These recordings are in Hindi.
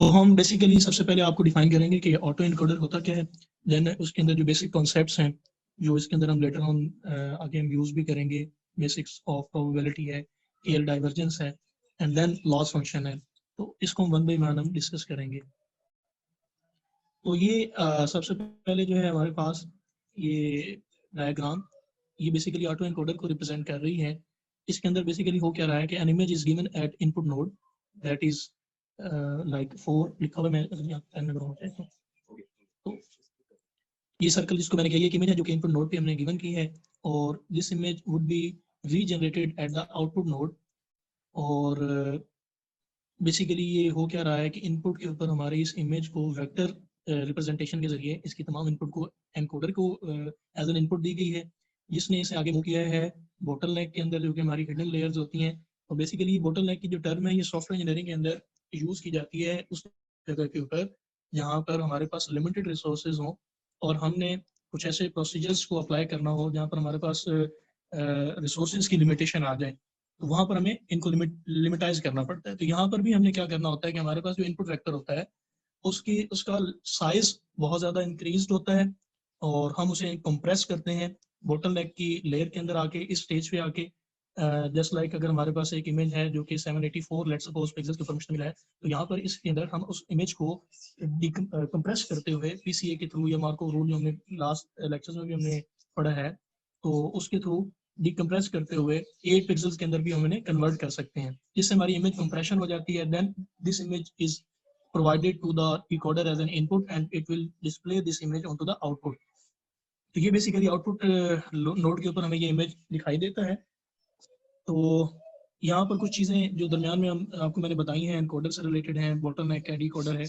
हम बेसिकली सबसे पहले आपको डिफाइन करेंगे कि ऑटो इनकोडर होता क्या है, देन उसके अंदर जो बेसिक कॉन्सेप्ट्स हैं जो इसके अंदर हम लेटर ऑन आगे हम यूज़ भी करेंगे। बेसिक्स ऑफ प्रोबेबिलिटी है, केएल डाइवर्जेंस है, एंड देन लॉस फंक्शन है। तो इसको वन बाय वन हम डिस्कस करेंगे। तो ये सबसे पहले जो है हमारे पास ये डायग्राम, ये बेसिकली ऑटो एनकोडर को रिप्रेजेंट कर रही है। इसके अंदर बेसिकली हो क्या रहा है कि an image is given at input node, that is like 4 लिखा हुआ है। मैं पेन नंबर होता है तो ये सर्कल जिसको मैंने कहा, ये इमेज है जो कि इनपुट नोड पे हमने गिवन की है, और this image would be regenerated at the output node. और बेसिकली ये हो क्या रहा है कि इनपुट के ऊपर हमारे इस इमेज को वेक्टर रिप्रेजेंटेशन के जरिए इसकी तमाम इनपुट को एनकोडर को एज एन इनपुट दी गई है, जिसने इसे आगे मूव किया है बोटल नेक के अंदर, जो कि हमारी हिडन लेयर्स होती हैं। और बेसिकली बोटल नेक की जो टर्म है ये सॉफ्टवेयर इंजीनियरिंग के अंदर यूज़ की जाती है उस जगह के ऊपर जहाँ पर हमारे पास लिमिटेड रिसोर्सेज हों, और हमने कुछ ऐसे प्रोसीजर्स को अप्लाई करना हो जहाँ पर हमारे पास रिसोर्सेज की लिमिटेशन आ जाए, तो वहाँ पर हमें इनको लिमिटाइज करना पड़ता है। तो यहाँ पर भी हमने क्या करना होता है कि हमारे पास जो इनपुट वेक्टर होता है उसका साइज बहुत ज़्यादा इंक्रीज होता है, और हम उसे कंप्रेस करते हैं बोटल नेक की लेयर के अंदर आके, इस स्टेज पे आके। जस्ट लाइक अगर हमारे पास एक इमेज है जो कि 784 लेट्स सपोज पिक्सेल्स के ऊपर मुश्तमिल है, तो यहाँ पर इसके अंदर हम उस इमेज को कंप्रेस करते हुए पीसीए के थ्रू या मार्को रूल जो हमने लास्ट लेक्चर्स में भी हमने पढ़ा है, तो उसके थ्रू डिकम्प्रेस करते हुए 8 पिक्सेल्स के अंदर भी हम इन्हें कन्वर्ट कर सकते हैं, जिससे हमारी इमेज कंप्रेशन हो जाती है। Then this image is provided to the decoder as an input and it will display this image onto the output। तो ये बेसिकली आउटपुट नोड के ऊपर हमें ये इमेज दिखाई देता है। तो यहाँ पर कुछ चीज़ें जो दरमियान में हम आपको मैंने बताई हैं एनकोडर से रिलेटेड हैं, बोटलनेक है, डिकोडर है,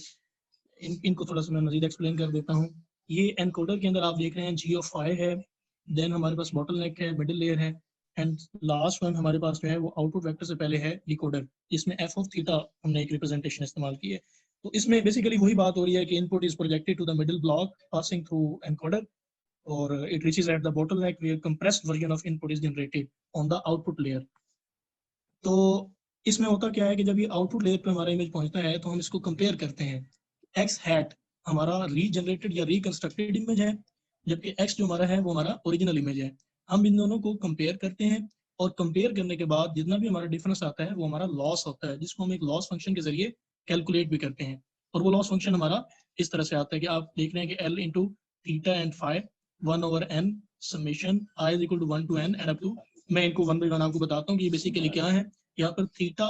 इनको थोड़ा सा मैं मजीद एक्सप्लेन कर देता हूँ। ये एनकोडर के अंदर आप देख रहे हैं जी ऑफ आई है, देन हमारे पास बोटलनेक है, मिडिल लेयर है, एंड लास्ट वन हमारे पास जो है वो आउटपुट वेक्टर से पहले है डिकोडर, जिसमें एफ ऑफ थीटा हमने एक रिप्रेजेंटेशन इस्तेमाल की है। तो इसमें बेसिकली वही बात हो रही है कि input is projected to the middle block passing through encoder, और it reaches at the bottleneck where compressed version of input is generated on the output layer. तो इसमें होता क्या है कि जब ये आउटपुट लेयर पे हमारा इमेज पहुंचता है तो हम इसको कंपेयर करते हैं। एक्स हैट हमारा रीजनरेटेड या रिकंस्ट्रक्टेड इमेज है, जबकि एक्स जो हमारा है वो हमारा ओरिजिनल इमेज है। हम इन दोनों को कंपेयर करते हैं, और कंपेयर करने के बाद जितना भी हमारा डिफरेंस आता है वो हमारा लॉस होता है, जिसको हम एक लॉस फंक्शन के जरिए कैलकुलेट भी करते हैं। और वो लॉस फंक्शन हमारा इस तरह से आता है कि आप देख रहे हैं कि l into theta and five 1/n summation i is equal to 1 to n and up to, मैं इनको वन बाई वन आपको बताता हूँ कि ये बेसिकली क्या है। यहाँ पर थीटा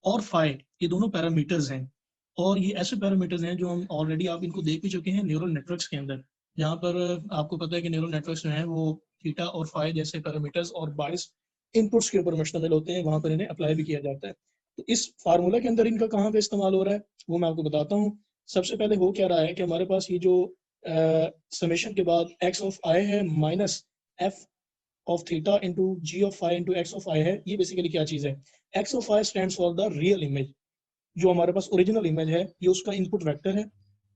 और फाई ये दोनों पैरामीटर्स हैं, और ये ऐसे पैरामीटर्स हैं जो हम ऑलरेडी आप इनको देख भी चुके हैं न्यूरल नेटवर्क्स के अंदर, जहाँ पर आपको पता है कि न्यूरल नेटवर्क्स जो हैं वो थीटा और फाई जैसे पैरामीटर्स और 22 इनपुट्स के ऊपर मुश्तमिल होते हैं, वहाँ पर इन्हें अप्लाई भी किया जाता है। तो इस फार्मूला के अंदर इनका कहाँ पे इस्तेमाल हो रहा है वो मैं आपको बताता हूँ। सबसे पहले हो क्या रहा है कि हमारे पास ये जो समेशन के बाद एक्स ऑफ आई है minus F of theta into ji of phi into x of I है, ये बेसिकली क्या चीज़ है। X of I stands for the real image, जो हमारे पास ओरिजिनल इमेज है ये उसका इनपुट वेक्टर है,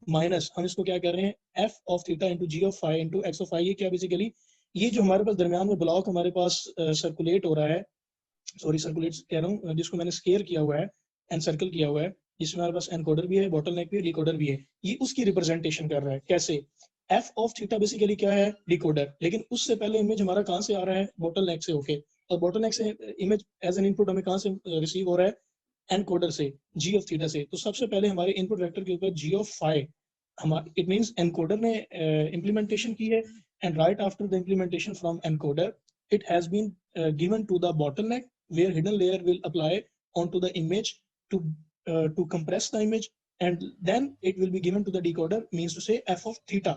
माइनस हम इसको क्या कर रहे हैं F of theta into ji of phi into x of I. ये क्या बेसिकली, ये जो हमारे पास दरमियान में ब्लॉक हमारे पास सर्कुलेट हो रहा है, सॉरी सर्कुलेट कह रहा हूँ, जिसको मैंने स्केयर किया हुआ है, एनसर्कल किया हुआ है, जिसमें हमारे पास एनकोडर भी है, बोटलनेक भी है, डिकोडर भी है, ये उसकी रिप्रेजेंटेशन कर रहा है। कैसे, एफ ऑफ थीटा बेसिकली क्या है, डिकोडर, लेकिन उससे पहले इमेज हमारा कहाँ से आ रहा है, बोटलनेक से होके, और बोटलनेक से इमेज एज एन इनपुट हमें कहाँ से रिसीव हो रहा है, एनकोडर से, जी ऑफ थीटा से। तो सबसे पहले हमारे इनपुट वेक्टर के ऊपर जी ऑफ फाई, हमारे इट मींस एनकोडर ने इम्प्लीमेंटेशन की है, and right after the implementation from encoder it has been given to the bottleneck where hidden layer will apply onto the image to compress the image, and then it will be given to the decoder, means to say f of theta,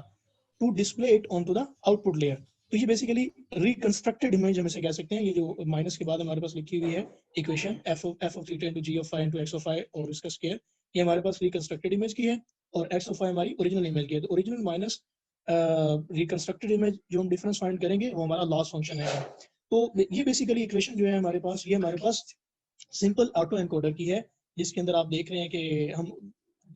to display it onto the output layer। तो ये बेसिकली रिकंस्ट्रक्टेड इमेज हम इसे कह सकते हैं। ये जो माइनस के बाद हमारे पास लिखी हुई है equation f of theta into ji of phi into x of phi और इसका स्क्वायर, ये हमारे पास रिकंस्ट्रक्टेड इमेज की है, और एक्स ऑफ फाई हमारी ओरिजिनल इमेज की है। तो ओरिजिनल माइनस रिकंस्ट्रक्टेड इमेज जो हम डिफरेंस फाइंड करेंगे वो हमारा लॉस फंक्शन है। तो ये बेसिकली इक्वेशन जो है हमारे पास, ये हमारे पास सिंपल ऑटो एनकोडर की है, जिसके अंदर आप देख रहे हैं कि हम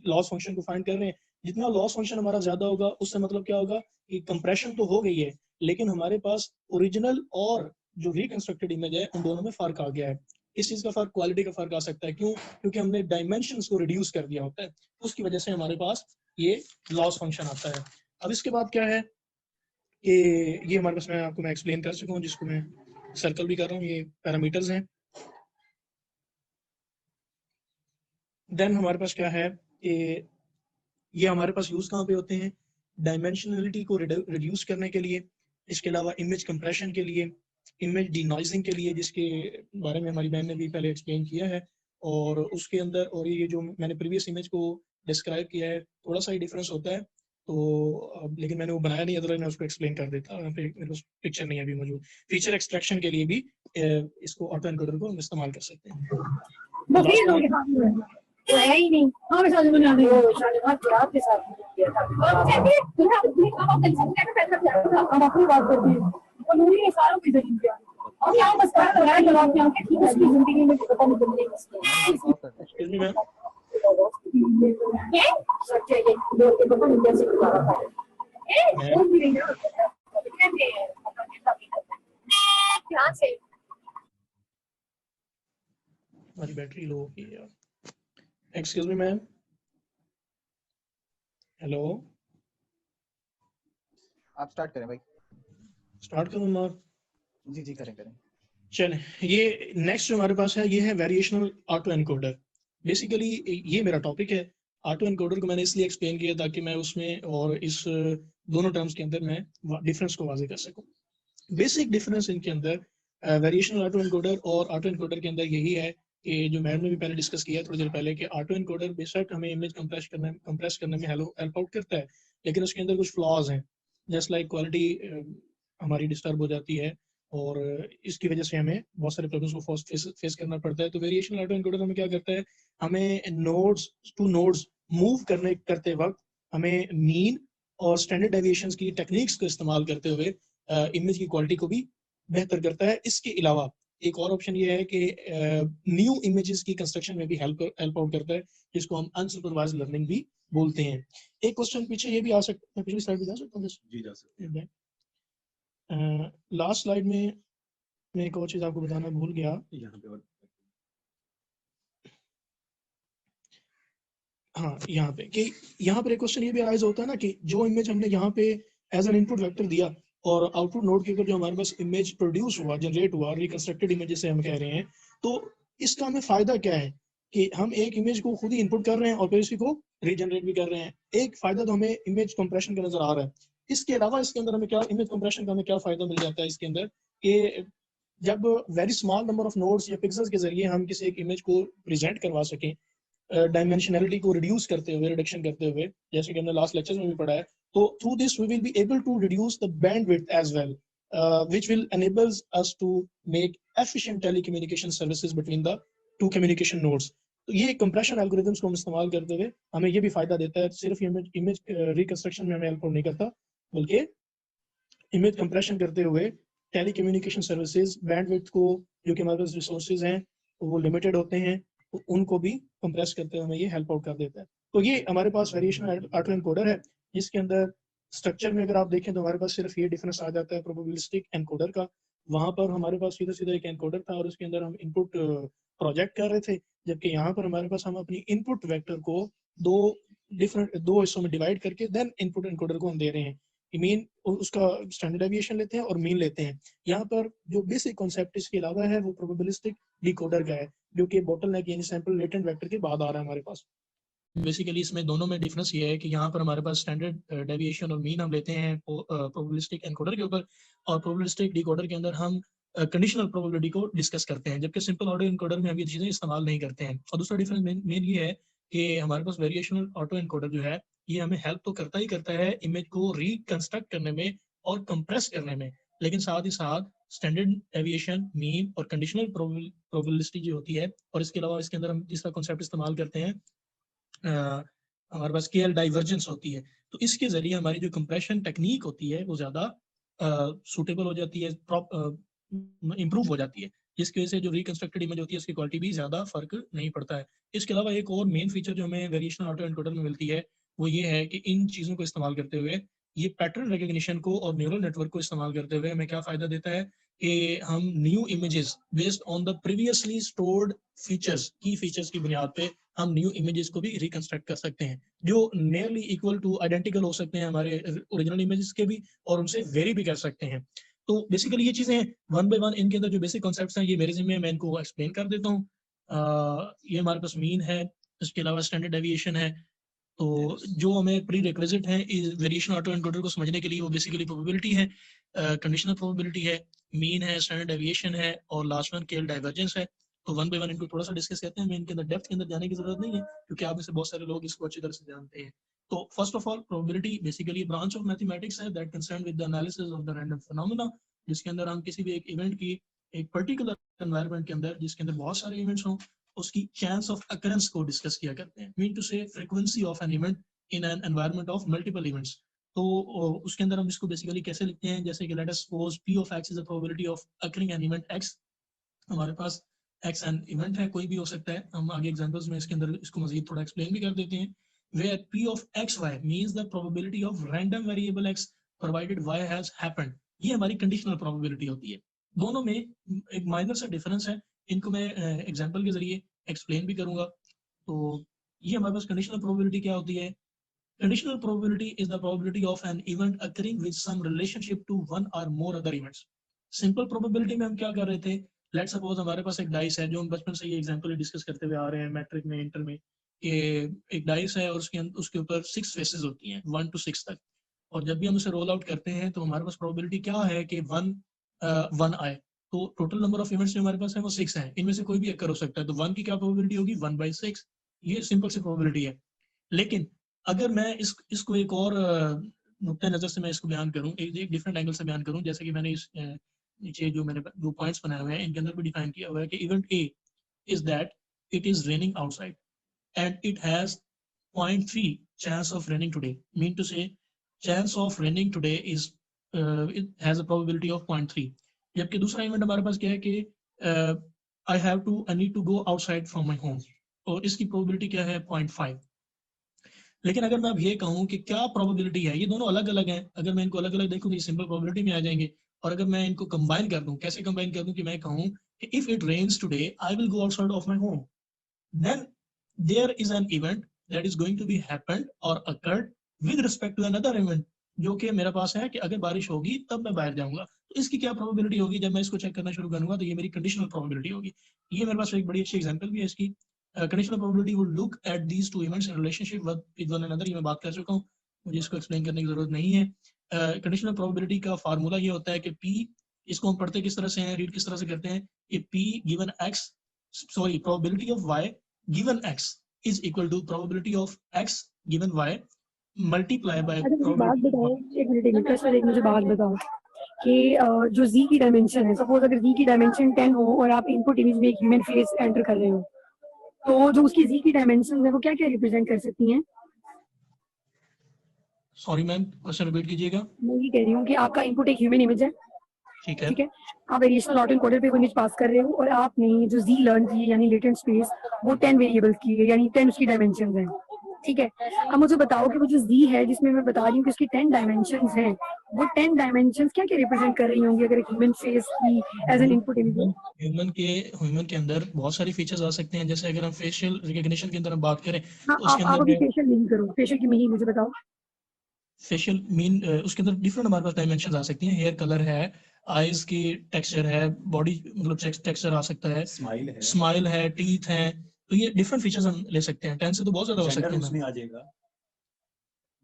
लॉस फंक्शन को फाइंड कर रहे हैं। जितना लॉस फंक्शन हमारा ज्यादा होगा उससे मतलब क्या होगा कि कंप्रेशन तो हो गई है, लेकिन हमारे पास ओरिजिनल और जो रिकंस्ट्रक्टेड इमेज है उन दोनों में फर्क आ गया है। इस चीज़ का फ़र्क, क्वालिटी का फ़र्क आ सकता है। क्यों? क्योंकि हमने डायमेंशंस को रिड्यूस कर दिया होता है, उसकी वजह से हमारे पास ये लॉस फंक्शन आता है। अब इसके बाद क्या है कि ये हमारे पास, मैं एक्सप्लेन कर चुका हूँ, जिसको मैं सर्कल भी कर रहा हूँ, ये पैरामीटर्स हैं। देन हमारे पास क्या है कि ये हमारे पास यूज़ कहाँ पे होते हैं? डायमेंशनलिटी को रिड्यूस करने के लिए, इसके अलावा इमेज कंप्रेशन के लिए, इमेज डिनॉइजिंग के लिए, जिसके बारे में हमारी बहन ने भी पहले एक्सप्लेन किया है। और उसके अंदर, और ये जो मैंने प्रीवियस इमेज को डिस्क्राइब किया है, थोड़ा सा ही डिफरेंस होता है। तो लेकिन मैंने वो बनाया नहीं, अदरवाइज मैं उसको एक्सप्लेन कर देता। यहाँ पे मेरे पास पिक्चर नहीं है अभी मौजूद। फीचर एक्सट्रैक्शन के लिए भी इसको ऑटो एनकोडर को हम इस्तेमाल कर सकते हैं। तो है ही नहीं। हाँ शादी बना दे। वो शादी आपके साथ किया था। हम अपनी बात करते हैं। और मुझे ये सारों की जरूरत है। और यहाँ बस कर रहा है जब आप यहाँ के ठीक है, उसकी जिंदगी में पता नहीं चलने एक्सक्यूज मी मैम, क्या सच्चे ये लोग के पता नहीं कैसे बुला रहा है। वो भी नहीं ना। क्या से हमारी बैटरी लो हो गई है। एक्सक्यूज मी मैम, हेलो, आप स्टार्ट करें भाई। स्टार्ट करूँ मैं? जी जी करें करें। चलें, ये नेक्स्ट जो हमारे पास है, ये है वेरिएशनल ऑटो एनकोडर। बेसिकली ये मेरा टॉपिक है। ऑटो एनकोडर को मैंने इसलिए एक्सप्लेन किया ताकि मैं उसमें और इस दोनों टर्म्स के अंदर मैं डिफरेंस को वाजे कर सकूं। बेसिक डिफरेंस इनके अंदर वेरिएशनल ऑटो एनकोडर और ऑटो एनकोडर के अंदर यही है कि जो मैम ने भी पहले डिस्कस किया थोड़ी देर पहले, कि ऑटो एनकोडर बेशक हमें इमेज कंप्रेस करने में हेल्प आउट करता है, लेकिन उसके अंदर कुछ फ्लॉज हैं। जस्ट लाइक क्वालिटी हमारी डिस्टर्ब हो जाती है, और इसकी वजह से हमें बहुत सारे प्रॉब्लम्स को फेस करना पड़ता है। तो वेरिएशनल ऑटो एनकोडर हमें क्या करता है, हमें नोड्स टू नोड्स मूव करते वक्त हमें मीन और स्टैंडर्ड डेविएशंस की टेक्निक्स का इस्तेमाल करते हुए इमेज की क्वालिटी को भी बेहतर करता है। इसके अलावा एक और ऑप्शन ये है कि न्यू इमेजेस की कंस्ट्रक्शन में भी हेल्प आउट करता है, जिसको हम अनसुपरवाइज्ड लर्निंग भी बोलते हैं। एक क्वेश्चन पीछे ये भी आ सकता है, पिछली स्लाइड भी जा सकता हूँ? जी जा सकते हैं। लास्ट स्लाइड में मैं एक और चीज आपको बताना भूल गया। यहाँ पे हाँ, यहाँ पे कि यहाँ पर एक क्वेश्चन ये भी राइज होता है ना कि जो इमेज हमने यहाँ पे एज एन इनपुट वेक्टर दिया, और आउटपुट नोड के ऊपर जो हमारे पास इमेज प्रोड्यूस हुआ, जनरेट हुआ, रिकंस्ट्रक्टेड इमेज से हम कह रहे हैं, तो इसका हमें फायदा क्या है कि हम एक इमेज को खुद ही इनपुट कर रहे हैं और फिर इसी को रीजनरेट भी कर रहे हैं। एक फायदा तो हमें इमेज कंप्रेशन का नजर आ रहा है। इसके अलावा इसके अंदर हमें क्या, इमेज कंप्रेशन का हमें क्या फायदा मिल जाता है इसके अंदर, कि जब very small number of nodes या पिक्सल्स के जरिए हम किसी एक इमेज को प्रेजेंट करवा सकें, डायमेंशनलिटी को रिड्यूस करते हुए, रिडक्शन करते हुए, जैसे कि हमने लास्ट लेक्चर में भी पढ़ा है, तो through this we will be able to reduce the bandwidth as well, which will enables us to make efficient telecommunication services between the two communication nodes. तो ये कंप्रेशन एल्गोरिथम्स को हम इस्तेमाल करते हुए हमें ये भी फायदा देता है। सिर्फ इमेज रिकंस्ट्रक्शन में हमें हेल्प नहीं करता, बल्कि इमेज कंप्रेशन करते हुए टेलीकम्युनिकेशन सर्विसेज बैंडविड्थ को, जो कि हमारे पास रिसोर्सेज हैं वो लिमिटेड होते हैं, तो उनको भी कंप्रेस करते हुए हमें ये हेल्प आउट कर देता है। तो ये हमारे पास वेरिएशनल ऑटो एनकोडर है, जिसके अंदर स्ट्रक्चर में अगर आप देखें तो हमारे पास सिर्फ ये डिफरेंस आ जाता है प्रोबेबिलिस्टिक एनकोडर का। वहां पर हमारे पास सीधा सीधा एक एनकोडर था और उसके अंदर हम इनपुट प्रोजेक्ट कर रहे थे, जबकि यहाँ पर हमारे पास हम अपनी इनपुट वेक्टर को दो दो हिस्सों में डिवाइड करके देन इनपुट एनकोडर को हम दे रहे हैं। मीन उसका स्टैंडर्ड डेविएशन लेते हैं और मीन लेते हैं। यहाँ पर जो बेसिक कॉन्सेप्ट इसके अलावा है वो प्रोबेबिलिस्टिक डिकोडर का है, जो कि बॉटलनेक यानी सैंपल लेटेंट वेक्टर के बाद आ रहा है हमारे पास। बेसिकली इसमें दोनों में डिफरेंस ये है कि यहाँ पर हमारे पास स्टैंडर्ड डेविएशन और मीन हम लेते हैं प्रोबेबिलिस्टिक एनकोडर के ऊपर, और प्रोबेबिलिस्टिक डिकोडर के अंदर हम कंडीशनल प्रोबेबिलिटी को डिस्कस करते हैं, जबकि सिंपल ऑटो एनकोडर में हम ये चीज़ें इस्तेमाल नहीं करते हैं। और दूसरा डिफरेंस मेन ये है कि हमारे पास वेरिएशनल ऑटो एनकोडर जो है, ये हमें हेल्प तो करता ही करता है इमेज को रिकंस्ट्रक्ट करने में और कंप्रेस करने में, लेकिन साथ ही साथ स्टैंडर्ड डेविएशन, मीन और कंडीशनल प्रोबेबिलिटी जो होती है, और इसके अलावा इसके अंदर हम तीसरा कॉन्सेप्ट इस्तेमाल करते हैं, हमारे पास केएल डाइवर्जेंस होती है। तो इसके जरिए हमारी जो कंप्रेशन टेक्निक होती है वो ज़्यादा सूटेबल हो जाती है, इम्प्रूव हो जाती है, जिसकी वजह से जो रिकंस्ट्रक्टेड इमेज होती है उसकी क्वालिटी भी ज़्यादा फर्क नहीं पड़ता है। इसके अलावा एक और मेन फीचर जो हमें वेरिएशनल ऑटो एनकोडर में मिलती है वो ये है कि इन चीज़ों को इस्तेमाल करते हुए, ये पैटर्न रिकग्निशन को और न्यूरल नेटवर्क को इस्तेमाल करते हुए हमें क्या फ़ायदा देता है कि हम new images based on the previously stored features, की फीचर्स की बुनियाद पे हम न्यू इमेजेस को भी रिकंस्ट्रक्ट कर सकते हैं, जो नियरली इक्वल टू आइडेंटिकल हो सकते हैं हमारे ओरिजिनल इमेजेस के भी, और उनसे वेरी भी कर सकते हैं। तो बेसिकली ये चीजें वन बाय वन इनके अंदर जो बेसिक कॉन्सेप्ट्स हैं ये मेरे जिम्मे, मैं इनको एक्सप्लेन कर देता हूँ। ये हमारे पास मीन है, इसके अलावा स्टैंडर्ड डेविएशन है। तो जो हमें प्री रिक्विजिट है वेरिएशन ऑटो एनकोडर को समझने के लिए, वो बेसिकली प्रोबेबिलिटी है, कंडीशनल प्रोबेबिलिटी है, मीन है, स्टैंडर्ड डेविएशन है, और लास्ट वन केएल डाइवर्जेंस है। तो वन बाय वन इनको थोड़ा सा डिस्कस करते हैं। मैं इनके अंदर डेप्थ के अंदर जाने की जरूरत नहीं है, क्योंकि आप में से बहुत सारे लोग इसको अच्छी तरह से जानते हैं। तो first of all, probability basically branch of mathematics है that concern with the analysis of the random phenomena, जिसके अंदर हम किसी भी एक इवेंट की एक पर्टिकुलर एनवायरनमेंट के अंदर, जिसके अंदर बहुत सारे इवेंट्स हों, उसकी चांस ऑफ अकरेंस को डिस्कस किया करते हैं। मीन टू से frequency of an event in an environment of multiple events. तो उसके अंदर हम इसको बेसिकली कैसे लिखते हैं, जैसे कि let us suppose P of x is the probability of occurring an event x। हमारे पास x एन इवेंट है, कोई भी हो सकता है, हम आगे एग्जांपल्स में इसके अंदर इसको मजीद थोड़ा एक्सप्लेन भी कर देते हैं। Where P of xy means the probability of random variable x provided y has happened. ये हमारी कंडीशनल प्रोबेबिलिटी होती है। दोनों में एक माइनर सा डिफरेंस है, इनको मैं एग्जांपल के जरिए एक्सप्लेन भी करूंगा। तो ये हमारे पास कंडीशनल प्रोबेबिलिटी क्या होती है? Conditional probability is the probability of an event occurring with some relationship to one or more other events. Simple probability में हम क्या कर रहे थे? Let's suppose हमारे पास एक डाइस है, जो हम बचपन से ये एग्जांपल डिस्कस करते हुए आ रहे हैं मैट्रिक में, इंटर में, कि एक डाइस है और उसके ऊपर 6 फेसेस होती हैं 1 to 6 तक, और जब भी हम उसे रोल आउट करते हैं तो हमारे पास प्रोबेबिलिटी क्या है कि 1 आए। तो टोटल नंबर ऑफ इवेंट्स जो हमारे पास है वो 6 हैं, इनमें से कोई भी अकर हो सकता है, तो 1 की क्या प्रोबेबिलिटी होगी? 1/6। ये सिंपल सी प्रोबेबिलिटी है। लेकिन अगर मैं इसको एक और नुक्ते नज़र से मैं इसको बयान करूं, एक डिफरेंट एंगल से बयान करूं, जैसे कि मैंने इस नीचे जो मैंने 2 पॉइंट्स बनाए हुए हैं, इनके अंदर भी डिफाइन किया हुआ है कि event A is that it is raining outside and it has 0.3 chance of raining today. Mean to say chance of raining today is it has a probability of 0.3। जबकि दूसरा इवेंट हमारे पास क्या है कि I need to go outside from my home, और इसकी प्रोबेबिलिटी क्या है? 0.5। लेकिन अगर मैं अब ये कहूँ कि क्या प्रोबेबिलिटी है, ये दोनों अलग अलग हैं, अगर मैं इनको अलग अलग देखूँ तो ये सिंपल प्रोबेबिलिटी में आ जाएंगे। और अगर मैं इनको कंबाइन कर दूं, कैसे कंबाइन कर दूं कि मैं कहूँ कि if it rains today I will go outside of my home, then there is an event that is going to be happened और occurred with respect to another event, जो कि मेरे पास है कि अगर बारिश होगी तब मैं बाहर जाऊंगा। तो इसकी क्या प्रोबेबिलिटी होगी? जब मैं इसको चेक करना शुरू करूंगा तो ये मेरी कंडीशनल प्रोबेबिलिटी होगी। ये मेरे पास एक बड़ी अच्छी एग्जांपल भी है इसकी। Conditional probability would look at these two events in relationship with one another. ये मैं बात कर चुका हूँ, मुझे इसको एक्सप्लेन करने की जरूरत नहीं है। कंडीशनल प्रोबेबिलिटी का फार्मूला ये होता है कि P, इसको हम पढ़ते किस तरह से हैं, रीड किस तरह से करते हैं कि P given x, sorry, probability of y given x is equal to probability of x given y multiply by probability. एक मिनट, एक मुझे बात बताओ कि जो z की डायमेंशन है, सपोज अगर z की डायमेंशन 10 हो और आप इनपुट इमेज में एक ह्यूमन फेस एंटर कर रहे हो, तो जो उसकी z की डायमेंशन है वो क्या क्या रिप्रेजेंट कर सकती हैं? सॉरी मैम, क्वेश्चन रिपीट कीजिएगा। मैं ये कह रही हूँ कि आपका इनपुट एक ह्यूमन इमेज है, ठीक है, ठीक है, आप वेरिएशनल ऑटो एनकोडर पे इमेज पास कर रहे हो और आपने जो z लर्न की है यानी लेटेंट स्पेस, वो 10 वेरिएबल्स की है, यानी 10 उसकी डायमेंशंस हैं, ठीक है। अब मुझे बताओ कि वो जो z है जिसमें मैं बता रही हूँ कि उसकी 10 डायमेंशंस हैं, वो 10 डायमेंशंस क्या क्या रिप्रेजेंट कर रही होंगी अगर एक ह्यूमन फेस की एज एन इनपुट इमेज है? ह्यूमन के अंदर बहुत सारी फीचर्स आ सकते हैं। जैसे अगर हम फेशियल रिकॉग्निशन के अंदर हम बात करें हाँ, तो उसके आप अंदर अभी फेशियल नहीं करो, फेशियल की नहीं, मुझे बताओ। फेशियल मीन उसके अंदर डिफरेंट हमारे पास डायमेंशन आ सकती हैं। हेयर कलर है, आईज की टेक्सचर है, बॉडी मतलब टेक्सचर आ सकता है, स्माइल है, टीथ है। तो ये डिफरेंट फीचर्स हम ले सकते हैं। 10 से तो बहुत ज्यादा हो सकते हैं। उसमें आ जाएगा,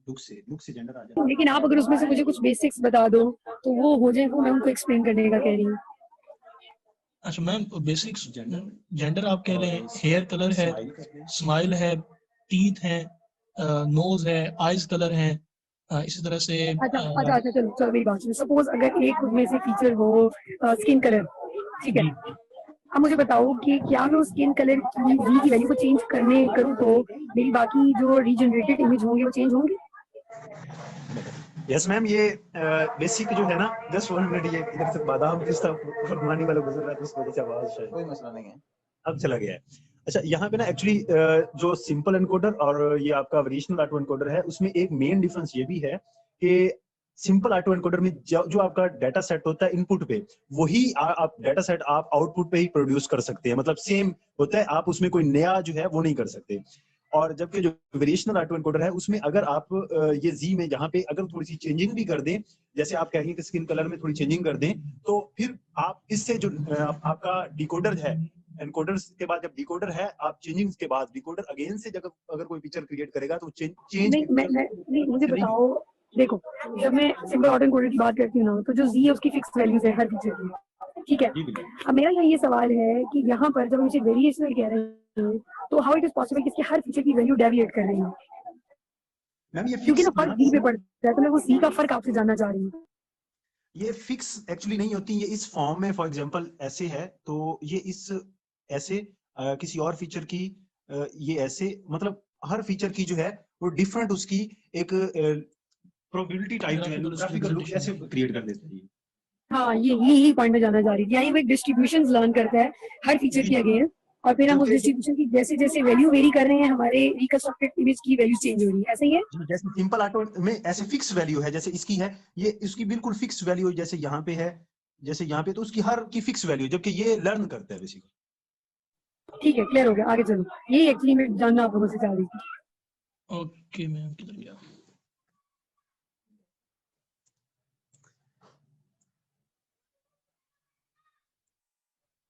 लुक से जेंडर आ जाएगा। लेकिन आप अगर उसमें से मुझे कुछ बेसिक्स बता दो तो वो हो जाए, वो मैं उनको एक्सप्लेन करने का कह रही हूँ। अच्छा मैम, बेसिक्स जेंडर आप कह रहे हैं, हेयर कलर है, स्माइल है, टीथ है, नोज है, आईज कलर है, इसी तरह से अच्छा, चलो मेरी बात सुनो। सपोज अगर एक उनमें से फीचर हो स्किन कलर, ठीक है, अब मुझे बताओ कि क्या मैं स्किन कलर की v की वैल्यू को चेंज करूँ तो मेरी बाकी जो रीजनरेटेड इमेज होंगे वो चेंज होंगे? यस मैम, ये बेसिक जो है ना, जस्ट 1 मिनट, ये इधर से बादाम पिस्ता फरमानी वाला गुजर रहा है तो उस वजह से आवाज शायद कोई मसला नहीं है, अब चला गया है। अच्छा, यहाँ पे ना एक्चुअली जो सिंपल एनकोडर और ये आपका वेरिएशनल ऑटो एनकोडर है, उसमें एक मेन डिफरेंस ये भी है कि सिंपल ऑटो एनकोडर में जो आपका डाटा सेट होता है इनपुट पे, वही आप डाटा सेट आप आउटपुट पे ही प्रोड्यूस कर सकते हैं, मतलब सेम होता है, आप उसमें कोई नया जो है वो नहीं कर सकते। और जबकि जो वेरिएशनल ऑटो एनकोडर है उसमें अगर आप ये जी में यहाँ पे अगर थोड़ी सी चेंजिंग भी कर दें, जैसे आप कहेंगे कि स्किन कलर में थोड़ी चेंजिंग कर दें, तो फिर आप इससे जो आपका डिकोडर है, एनकोडर के बाद जब डिकोडर है, आप चेंजिंग के बाद डिकोडर अगेन से जब अगर कोई पिक्चर क्रिएट करेगा तो चेंज नहीं मुझे बताओ, देखो जब मैं सिंपल ऑटो एनकोडर की बात करती हूँ ना, तो जो जी है उसकी फिक्स वैल्यूज है हर फीचर की, ठीक है। अब मेरा यहाँ ये सवाल है कि यहाँ पर जब मुझे वेरिएशनल कह रहे हैं, तो हाउ इट इज पॉसिबल कि इसके हर फीचर की वैल्यू डेविएट कर रही है, क्योंकि ना फर्क सी पे पड़ता है, तो मैं वो सी का फर्क आपसे जानना चाह रही हूँ। ये फिक्स एक्चुअली नहीं होती, ये इस फॉर्म में फॉर एग्जांपल ऐसे है, तो ये इस ऐसे किसी और फीचर की ये ऐसे, मतलब हर फीचर की जो है वो डिफरेंट उसकी एक प्रोबेबिलिटी टाइप जो है ग्राफिकल लुक ऐसे क्रिएट कर देता है। हाँ, यही पॉइंट में जाना जा रही थी, यानी वो एक डिस्ट्रीब्यूशंस लर्न करता है हर फीचर की अगेन, और फिर हम उस डिस्ट्रीब्यूशन की जैसे जैसे वैल्यू वेरी कर रहे हैं, हमारे रिकंस्ट्रक्टेड इमेज की वैल्यू चेंज हो रही है, ऐसा ही है। जैसे सिंपल ऑटो में ऐसे फिक्स वैल्यू है, जैसे इसकी है, ये इसकी बिल्कुल फिक्स वैल्यू है, जैसे यहाँ पे है, जैसे यहाँ पे, तो उसकी हर की फिक्स वैल्यू, जबकि ये लर्न करता है बेसिकली। ठीक है, क्लियर हो गया, आगे चलो। यही एक्चुअली मैं जानना आप लोगों से चाह रही थी। ओके मैम, किधर गया?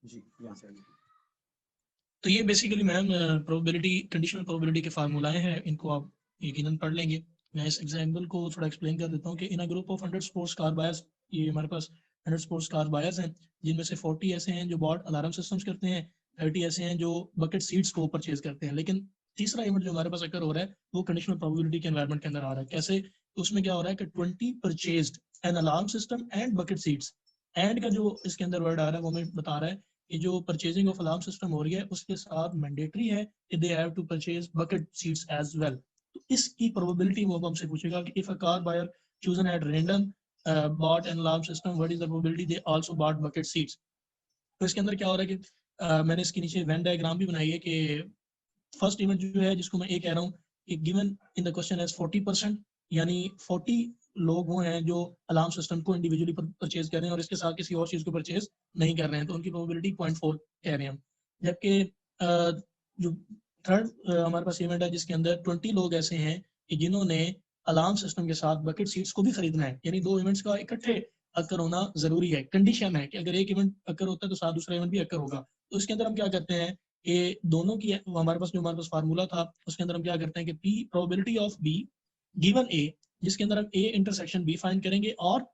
जी यहाँ से तो ये basically ma'am probability, conditional probability के फार्मूलाए हैं, इनको आप यकीनन पढ़ लेंगे। मैं इस एग्जांपल को थोड़ा एक्सप्लेन कर देता हूँ कि in a group of 100 sports car buyers, ये हमारे पास 100 स्पोर्ट्स कार बायर्स हैं, जिनमें से 40 ऐसे हैं जो बॉट अलार्म सिस्टम्स करते हैं, 30 ऐसे हैं जो बकेट सीट्स को परचेज करते हैं। लेकिन तीसरा इवेंट जो हमारे पास अकर हो रहा है वो कंडीशनल प्रोबेबिलिटी के एनवायरनमेंट के अंदर आ रहा है। कैसे? उसमें क्या हो रहा है कि 20 purchased an alarm system and bucket seats. And का जो इसके अंदर वर्ड आ रहा है वो हमें बता रहा है कि जो परचेजिंग ऑफ अलार्म सिस्टम हो रही है उसके साथ मैंडेटरी है कि they have to purchase bucket seats as well. तो इसकी प्रोबेबिलिटी वो हमसे पूछेगा कि if a car buyer chosen at random bought an alarm system, what is the probability they also bought bucket seats? तो इसके अंदर क्या हो रहा है कि मैंने इसके नीचे वेन डायग्राम भी बनाई है कि फर्स्ट इवेंट जो है जिसको मैं ए कह रहा हूँ कि given in the question as 40%, यानी 40 लोग वो हैं जो अलार्म सिस्टम को इंडिविजुअली परचेज कर रहे हैं और इसके साथ किसी और चीज़ को परचेज नहीं कर रहे हैं, तो उनकी प्रोबेबिलिटी 0.4 कह रहे हैं हम। जबकि जो थर्ड हमारे पास इवेंट है जिसके अंदर 20 लोग ऐसे हैं कि जिन्होंने अलार्म सिस्टम के साथ बकेट सीट्स को भी खरीदना है, यानी दो इवेंट्स का इकट्ठे अकर होना जरूरी है। कंडीशन है कि अगर एक इवेंट अकर होता है तो साथ दूसरा इवेंट भी अकर होगा। तो इसके अंदर हम क्या करते हैं कि दोनों की हमारे पास फार्मूला था, उसके अंदर हम क्या करते हैं कि P probability of B given A, जिसके अंदर हम ए इंटरसेक्शन बी फाइंड करेंगे और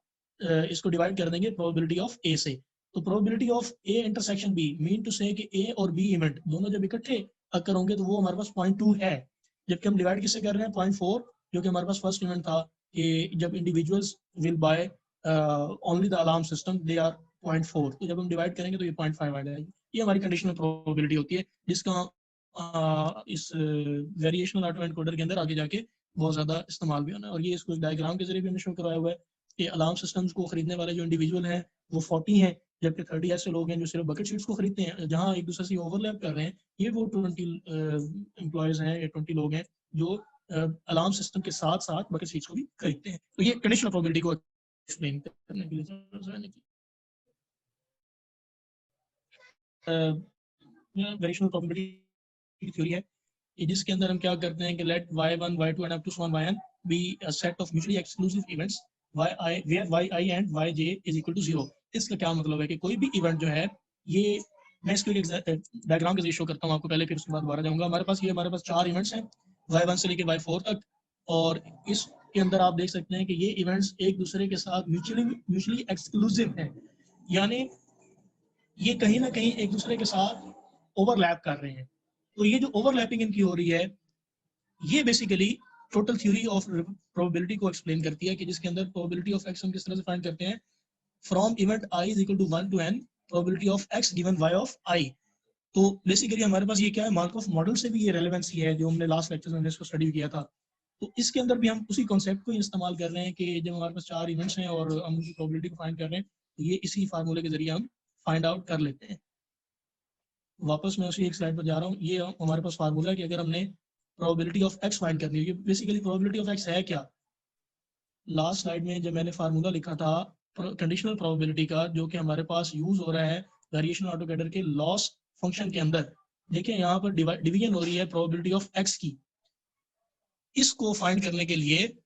इसको डिवाइड कर देंगे प्रोबेबिलिटी ऑफ ए से। तो probability of A intersection B mean to से कि ए और बी इवेंट दोनों जब इकट्ठे अकर होंगे तो वो हमारे पास 0.2 है, जबकि हम डिवाइड किससे कर रहे हैं 0.4, जो कि हमारे पास फर्स्ट इवेंट था कि जब individuals will buy only the alarm system they are 0.4, तो जब हम डिवाइड करेंगे तो ये 0.5 आ जाएगी। ये हमारी कंडीशनल प्रोबेबिलिटी होती है जिसका इस वेरिएशनल ऑटो एनकोडर के अंदर आगे जाके बहुत ज़्यादा इस्तेमाल भी होना है। और ये इसको डायग्राम के जरिए भी हमने शो करवाया हुआ है कि अलार्म सिस्टम्स को खरीदने वाले जो इंडिविजुअल हैं वो 40 हैं, जबकि 30 ऐसे लोग हैं जो सिर्फ बकेट सीट्स को खरीदते हैं, जहाँ एक दूसरे से ओवरलैप कर रहे हैं। ये वो 20 एम्प्लॉयज़ हैं, ये 20 लोग हैं जो अलार्म सिस्टम के साथ साथ बकेट सीट्स को भी खरीदते हैं। तो ये कंडीशनल प्रोबेबिलिटी को एक्सप्लेन करने के लिए वेरिएशनल प्रोबेबिलिटी थ्योरी है कि जिसके अंदर हम क्या करते हैं कि late y1 y2 and up to y n be a set of mutually exclusive events yi where yi and yj is equal to 0। इसका क्या मतलब है कि कोई भी इवेंट जो है, ये मैं इसके लिए डायग्राम के जरिए शो करता हूँ आपको पहले, फिर उसके बाद दोबारा जाऊंगा। हमारे पास 4 इवेंट्स हैं y1 से लेकर y4 तक, और इसके अंदर आप देख सकते हैं कि ये इवेंट्स एक दूसरे के साथ म्यूचुअली एक्सक्लूसिव हैं, यानी ये कहीं ना कहीं एक दूसरे के साथ ओवरलैप कर रहे हैं। तो ये जो ओवरलैपिंग इनकी हो रही है, ये basically total theory of probability को एक्सप्लेन करती है कि जिसके अंदर प्रोबेबिलिटी ऑफ एक्स हम किस तरह से फाइंड करते हैं, from event I is equal to 1 to n probability of X given y of I. तो बेसिकली हमारे पास ये क्या है, मार्कऑफ मॉडल से भी ये रेलेवेंसी है जो हमने लास्ट लेक्चर में इसको स्टडी किया था। तो इसके अंदर भी हम उसी कॉन्सेप्ट को इस्तेमाल कर रहे हैं कि जब हमारे पास 4 इवेंट्स हैं और हम उनकी प्रोबेबिलिटी को फाइंड कर रहे हैं, तो ये इसी फार्मूले के जरिए हम फाइंड आउट कर लेते हैं। वापस मैं उसी एक स्लाइड पर जा रहा हूँ। ये हमारे पास फार्मूला है कि अगर हमने प्रोबेबिलिटी ऑफ एक्स फाइंड करनी है, ये बेसिकली प्रोबेबिलिटी ऑफ एक्स है क्या, लास्ट स्लाइड में जब मैंने फार्मूला लिखा था कंडीशनल प्रोबेबिलिटी का, जो कि हमारे पास यूज हो रहा है वेरिएशन ऑटोकैडर के लॉस फंक्शन के अंदर, देखिए यहाँ पर डिवीजन हो रही है प्रोबेबिलिटी ऑफ एक्स की। इसको फाइंड करने के लिए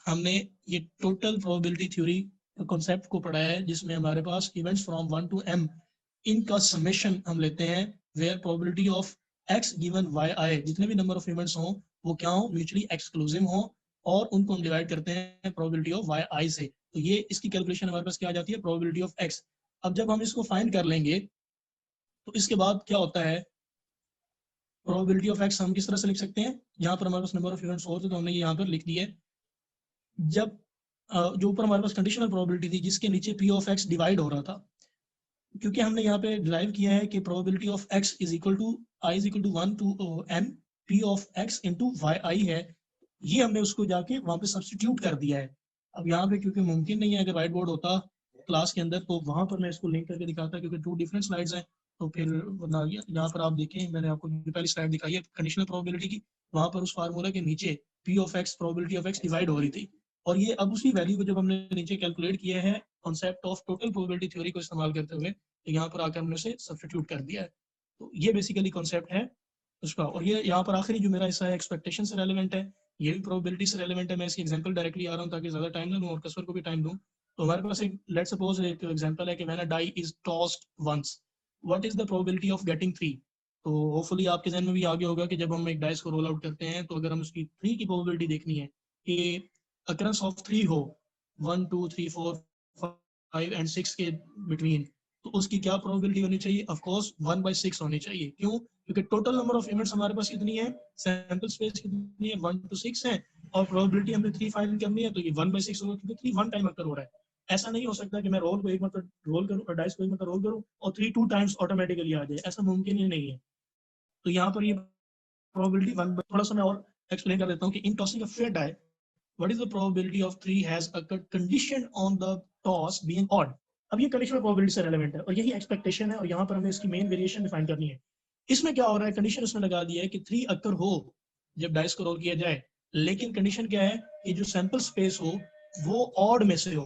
हमने ये टोटल प्रोबेबिलिटी थ्योरी कॉन्सेप्ट को पढ़ा है, जिसमें हमारे पास इवेंट्स फ्रॉम 1 to m इनका समेशन हम लेते हैं, where probability of x given yi, जितने भी नंबर ऑफ इवेंट्स हों वो क्या हो, म्यूचुअली एक्सक्लूसिव हो, और उनको हम डिवाइड करते हैं प्रोबेबिलिटी ऑफ yi से। तो ये इसकी कैलकुलेशन हमारे पास क्या आ जाती है, प्रोबेबिलिटी ऑफ x। अब जब हम इसको फाइंड कर लेंगे तो इसके बाद क्या होता है, प्रोबेबिलिटी ऑफ x हम किस तरह से लिख सकते हैं, यहाँ पर हमारे पास नंबर ऑफ इवेंट्स होते तो हमने ये यहाँ पर लिख दिया है। जब जो ऊपर हमारे पास कंडीशनल प्रोबेबिलिटी थी जिसके नीचे p ऑफ x डिवाइड हो रहा था, क्योंकि हमने यहाँ पे डिराइव किया है कि probability of x is equal to i is equal to 1 to m p of x into yi है, ये हमने उसको जाके वहाँ पे सब्स्टिट्यूट कर दिया है। अब यहाँ पे क्योंकि मुमकिन नहीं है, अगर वाइट बोर्ड होता क्लास के अंदर तो वहाँ पर मैं इसको लिंक करके दिखाता, क्योंकि 2 डिफरेंट स्लाइड्स हैं, तो फिर वरना यहाँ पर आप देखें, मैंने आपको पहली स्लाइड दिखाई है कंडीशनल प्रोबेबिलिटी की, वहाँ पर उस फार्मूला के नीचे p of x probability of x divide हो रही थी, और ये अब उसी वैल्यू को जब हमने नीचे कैलकुलेट किया है concept of total probability theory को इस्तेमाल करते हुए, तो यहाँ पर आकर हमने उसे सब्स्टिट्यूट कर दिया है। तो ये बेसिकली कॉन्सेप्ट है उसका। और ये यहाँ पर आखिरी जो मेरा हिस्सा है एक्सपेक्टेशन से रेलेवेंट है, ये भी प्रोबेबिलिटी से रेलेवेंट है। मैं इसकी एग्जांपल डायरेक्टली आ रहा हूँ ताकि ज़्यादा टाइम ना दूँ और कसर को भी टाइम दूँ। तो हमारे पास एक लेट्स सपोज एक एग्जांपल है कि when a die is tossed once, what is the probability of getting 3। तो होपफुली आपके जहन में भी आगे होगा कि जब हम एक डाइस को रोल आउट करते हैं तो अगर हम उसकी 3 की प्रोबेबिलिटी देखनी है कि अकरेंस ऑफ 3 हो 1 2 3 4 5 एंड 6 के बिटवीन, तो उसकी क्या प्रोबेबिलिटी होनी चाहिए, ऑफ कोर्स 1/6 होनी चाहिए। क्यों? क्योंकि टोटल नंबर ऑफ इवेंट्स हमारे पास कितनी है, सैंपल स्पेस कितनी है, 1 to 6 है, और प्रोबेबिलिटी हमें 3 फाइंड करनी है, तो ये 1/6 होगा, क्योंकि 3 वन टाइम अकर हो रहा है। ऐसा नहीं हो सकता कि मैं रोल को एक मतलब रोल करूं और डाइस को एक मतलब रोल करूं और 3 2 टाइम्स ऑटोमेटिकली आ जाए, ऐसा मुमकिन ही नहीं है। तो यहाँ पर ये प्रोबेबिलिटी 1, थोड़ा सा मैं और एक्सप्लेन कर देता हूँ कि in tossing a fair die, what is the probability of 3 has occurred condition on the toss being odd। अब ये कंडीशनल प्रोबेबिलिटी से रेलेवेंट है और यही एक्सपेक्टेशन है, और यहाँ पर हमें इसकी मेन वेरिएशन डिफाइन करनी है। इसमें क्या हो रहा है, कंडीशन उसने लगा दी है कि 3 अक्कर हो जब डाइस को रोल किया जाए, लेकिन कंडीशन क्या है कि जो सैंपल स्पेस हो वो ऑड में से हो।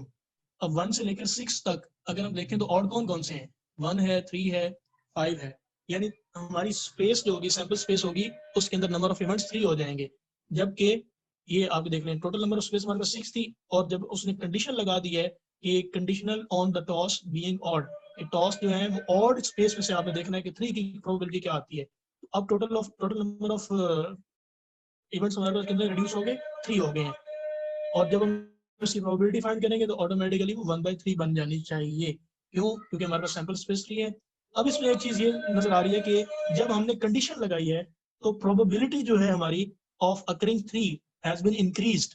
अब 1 से लेकर 6 तक अगर हम देखें तो ऑड कौन कौन से हैं, 1 है, 3 है, 5 है, यानी हमारी स्पेस जो होगी, सैंपल स्पेस होगी, उसके अंदर नंबर ऑफ इवेंट्स 3 हो जाएंगे। जबकि ये आप देख लें टोटल नंबर ऑफ स्पेस हमारे पास 6 थी, और जब उसने कंडीशन लगा दी है कि conditional on the toss being odd, toss जो है वो ऑड स्पेस में से आपने देखना है कि 3 की प्रोबेबिलिटी क्या आती है। तो अब टोटल नंबर ऑफ इवेंट्स हमारे पास कितने रिड्यूस हो गए, 3 हो गए हैं, और जब हम उसकी प्रोबेबिलिटी फाइंड करेंगे तो ऑटोमेटिकली वो 1/3 बन जानी चाहिए। क्यों? क्योंकि हमारे पास सैंपल स्पेस 3 है। अब इसमें एक चीज ये नजर आ रही है कि जब हमने कंडीशन लगाई है तो प्रोबेबिलिटी जो है हमारी of occurring 3 has been increased।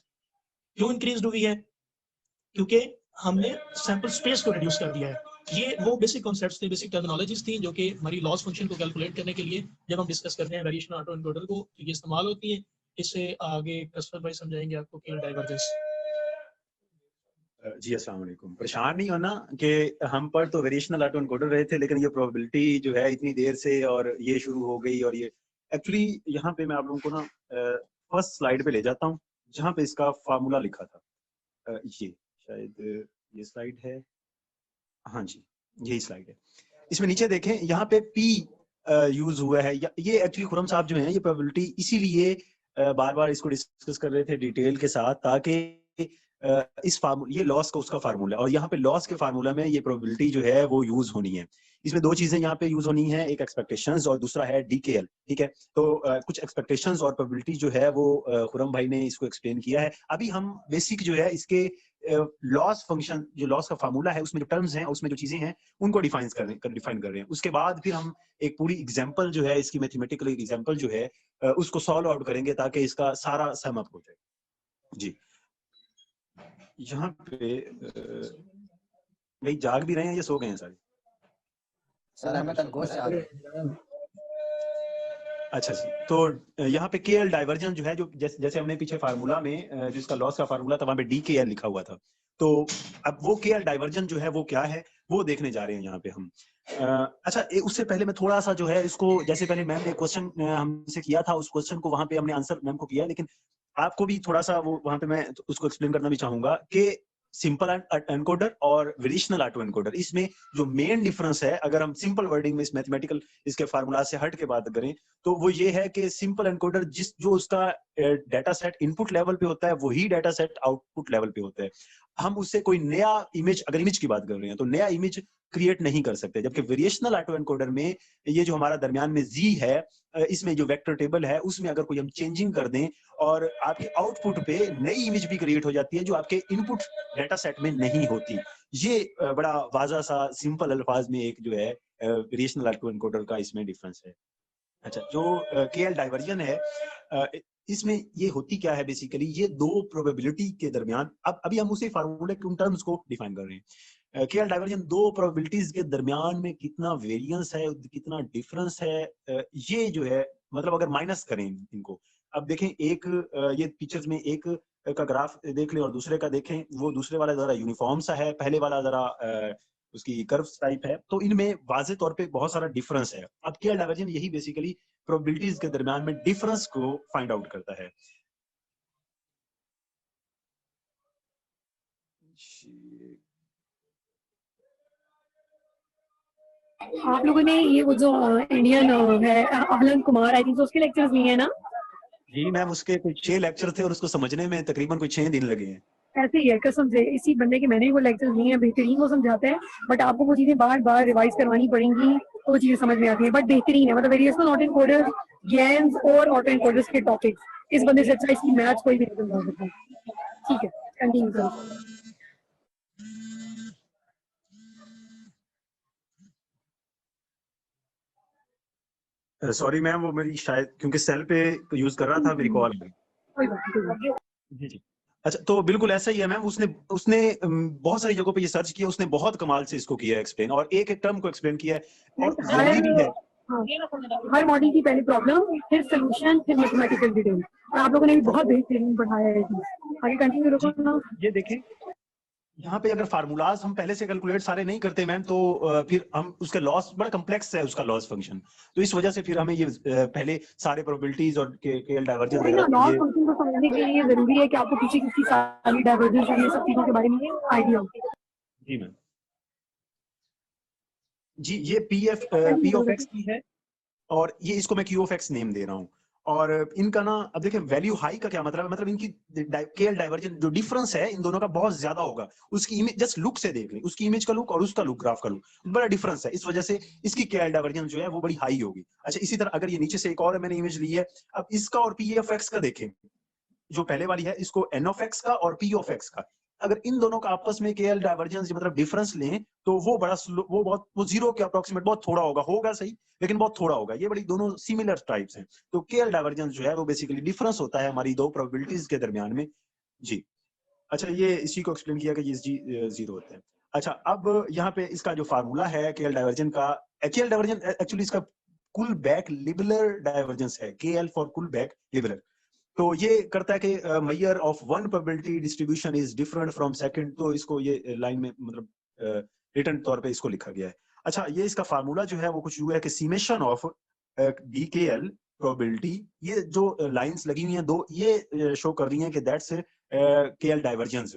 क्यों इंक्रीज हुई है? क्योंकि हमने सैंपल स्पेस को रिड्यूस कर दिया है। ये वो बेसिक कॉन्सेप्ट्स थे, बेसिक टर्मिनोलॉजीज थी जो कि हमारी लॉस फंक्शन को कैलकुलेट करने के लिए जब हम डिस्कस करते हैं वेरिएशन ऑटो एनकोडर को, तो ये इस्तेमाल होती है। इससे आगे कसर भाई समझाएंगे आपको केएल डाइवर्जेंस। जी अस्सलाम वालेकुम। परेशान नहीं होना कि हम पर तो वेरिएशनल ऑटो एनकोडर रहे थे, लेकिन ये प्रोबेबिलिटी जो है इतनी देर से और ये शुरू हो गई। और ये एक्चुअली यहाँ पे मैं आप लोगों को ना फर्स्ट स्लाइड पे ले जाता हूँ जहाँ पे इसका फार्मूला लिखा था। ये शायद ये स्लाइड है, हाँ जी यही स्लाइड है। इसमें नीचे देखें यहाँ पे P यूज हुआ है। ये एक्चुअली खुरम साहब जो है ये प्रोबेबिलिटी इसीलिए बार बार इसको डिस्कस कर रहे थे डिटेल के साथ, ताकि इस फार्मूला, ये लॉस का उसका फार्मूला, और यहाँ पे लॉस के फार्मूला में ये प्रोबेबिलिटी जो है वो यूज होनी है। इसमें 2 चीजें यहाँ पे यूज होनी है, एक एक्सपेक्टेशंस और दूसरा है DKL। ठीक है, तो कुछ एक्सपेक्टेशंस और प्रोबेबिलिटी जो है वो खुरम भाई ने इसको एक्सप्लेन किया है। अभी हम बेसिक जो है इसके लॉस फंक्शन, जो लॉस का फार्मूला है उसमें जो टर्म्स हैं, उसमें जो चीजें हैं उनको डिफाइन कर रहे हैं। उसके बाद फिर हम एक पूरी एग्जाम्पल जो है इसकी मैथमेटिकल एग्जाम्पल जो है उसको सॉल्व आउट करेंगे ताकि इसका सारा सम अप हो जाए। जी यहाँ पे भाई जाग भी रहे हैं या सो गए हैं सारे? सर हमें तक गोश्त आ गया। अच्छा जी, तो यहाँ पे केएल डाइवर्जन जो है, जो जैसे हमने पीछे फार्मूला में जिसका लॉस का फार्मूला था वहां पे DKL लिखा हुआ था, तो अब वो केएल डाइवर्जन जो है वो क्या है वो देखने जा रहे हैं यहाँ पे हम। अच्छा उससे पहले मैं थोड़ा सा जो है इसको, जैसे पहले मैम ने क्वेश्चन हमसे किया था, उस क्वेश्चन को वहां पे हमने आंसर मैम को किया, लेकिन आपको भी थोड़ा सा वो वहां पे मैं उसको एक्सप्लेन करना भी चाहूंगा कि सिंपल एनकोडर और वेरिएशनल ऑटो एनकोडर, इसमें जो मेन डिफरेंस है, अगर हम सिंपल वर्डिंग में इस मैथमेटिकल इसके फार्मूला से हट के बात करें, तो वो ये है कि सिंपल एनकोडर जो उसका डाटा सेट इनपुट लेवल पे होता है वही डाटा सेट आउटपुट लेवल पे होता है। हम उससे कोई नया इमेज, अगर इमेज की बात कर रहे हैं तो नया इमेज क्रिएट नहीं कर सकते। जबकि वेरिएशनल ऑटो एनकोडर में ये जो हमारा दरमियान में जी है, इसमें जो वेक्टर टेबल है उसमें अगर कोई हम चेंजिंग कर दें और आपके आउटपुट पे नई इमेज भी क्रिएट हो जाती है जो आपके इनपुट डाटा सेट में नहीं होती। ये बड़ा वाज़ा सा सिंपल अल्फाज में एक जो है वेरिएशनल ऑटो एनकोडर का इसमें डिफरेंस है। अच्छा, जो केएल डाइवर्जन है, इसमें ये होती क्या है बेसिकली, ये दो प्रोबेबिलिटी के दरमियान, अब अभी हम उसी फार्मूले के उन टर्म्स को डिफाइन कर रहे हैं। केएल डाइवर्जन दो प्रोबेबिलिटीज के दरमियान में कितना वेरिएंस है, कितना डिफरेंस है, ये जो है मतलब अगर माइनस करें इनको, अब देखें एक ये पिक्चर्स में एक का ग्राफ देख लें और दूसरे का देखें, वो दूसरे वाला जरा यूनिफॉर्म सा है, पहले वाला जरा उसकी कर्व्स टाइप है, तो इनमें वाज़े तौर पे बहुत सारा डिफरेंस है। अब केएल डाइवर्जन यही बेसिकली प्रोबेबिलिटीज के दरमियान में डिफरेंस को फाइंड आउट करता है। आप लोगों ने ये वो जो इंडियन है आनंद कुमार, आई थिंक उसके लेक्चर्स लिए हैं ना? जी मैम, उसके कुछ 6 लेक्चर थे और उसको समझने में तकरीबन कोई 6 दिन लगे हैं। ऐसे ही है कसम से, इसी बंदे के मैंने भी वो लेक्चर्स लिए हैं, बेहतरीन वो समझाते हैं, बट आपको वो चीजें बार बार रिवाइज करवानी पड़ेंगी तो वो चीजें समझ में आती है, बट बेहतरीन है। मतलब वेरिएशनल ऑटो एनकोडर, गेन्स और ऑटो एनकोडर्स के टॉपिक्स इस बंदे से अच्छा इसकी मैच कोई भी नहीं समझा सकता। ठीक है, कंटिन्यू करो। सॉरी मैम, वो मेरी शायद क्योंकि सेल पे यूज कर रहा था, मेरी कॉल में। कोई बात नहीं। जी जी। अच्छा, तो बिल्कुल ऐसा ही है मैम, उसने उसने बहुत सारी जगहों पे ये सर्च किया, उसने बहुत कमाल से इसको किया एक्सप्लेन, और एक एक टर्म को एक्सप्लेन किया है और जरूरी भी है। हाँ, हर मॉडल की पहले प्रॉब्लम, फिर सोल्यूशन, फिर मैथमेटिकल डिटेल, और आप लोगों ने भी बहुत बेहतरीन पढ़ाया है। आगे कंटिन्यू रखो ना। ये देखें, यहाँ पे अगर फार्मूलाज हम पहले से कैलकुलेट सारे नहीं करते मैम, तो फिर हम उसका लॉस बड़ा कम्प्लेक्स है, उसका लॉस फंक्शन, तो इस वजह से फिर हमें ये पहले सारे प्रोबेबिलिटीज और केएल डाइवर्जेंस लॉस फंक्शन को समझने के लिए जरूरी है कि आपको पीछे किसी सारी डाइवर्जेंस और ये सब चीजों के बारे में आइडिया हो। जी मैम, जी ये पी ऑफ एक्स की है और ये इसको मैं क्यू ऑफ एक्स नेम दे रहा हूँ। और इनका ना, अब देखिए वैल्यू हाई का क्या मतलब है, मतलब इनकी केएल डाइवर्जन जो डिफरेंस है इन दोनों का बहुत ज्यादा होगा। उसकी इमेज जस्ट लुक से देख लें, उसकी इमेज का लुक और उसका लुक, ग्राफ का लुक, बड़ा डिफरेंस है, इस वजह से इसकी केएल डाइवर्जन जो है वो बड़ी हाई होगी। अच्छा, इसी तरह अगर ये नीचे से एक और मैंने इमेज ली है, अब इसका और पी ऑफ एक्स का देखें, जो पहले वाली है इसको एन ऑफ एक्स का और पी ऑफ एक्स का, अगर इन दोनों का आपस में केएल डाइवर्जेंस मतलब डिफरेंस लें तो वो बड़ा वो जीरो के अप्रोक्सीमेट बहुत थोड़ा होगा सही, लेकिन बहुत थोड़ा होगा। ये बड़ी दोनों सिमिलर टाइप्स हैं, तो केएल डाइवर्जेंस जो है वो बेसिकली डिफरेंस होता है हमारी दो प्रोबेबिलिटीज के दरमियान में। जी अच्छा, ये इसी को एक्सप्लेन किया कि ये जी जीरो होता है। अच्छा, अब यहाँ पे इसका जो फार्मूला है केएल डाइवर्जन का, केएल डाइवर्जन एक्चुअली इसका कुल बैक लिबलर डाइवर्जेंस है, केएल फॉर कुल बैक लिबलर। तो ये करता है कि measure of one probability distribution is different from second, तो इसको ये लाइन में मतलब रिटर्न तौर पे इसको लिखा गया है। अच्छा, ये इसका फार्मूला जो है वो कुछ यूं है कि समेशन ऑफ डीकेएल प्रोबेबिलिटी, ये जो लाइंस लगी हुई हैं दो, ये शो कर रही हैं कि that's KL divergence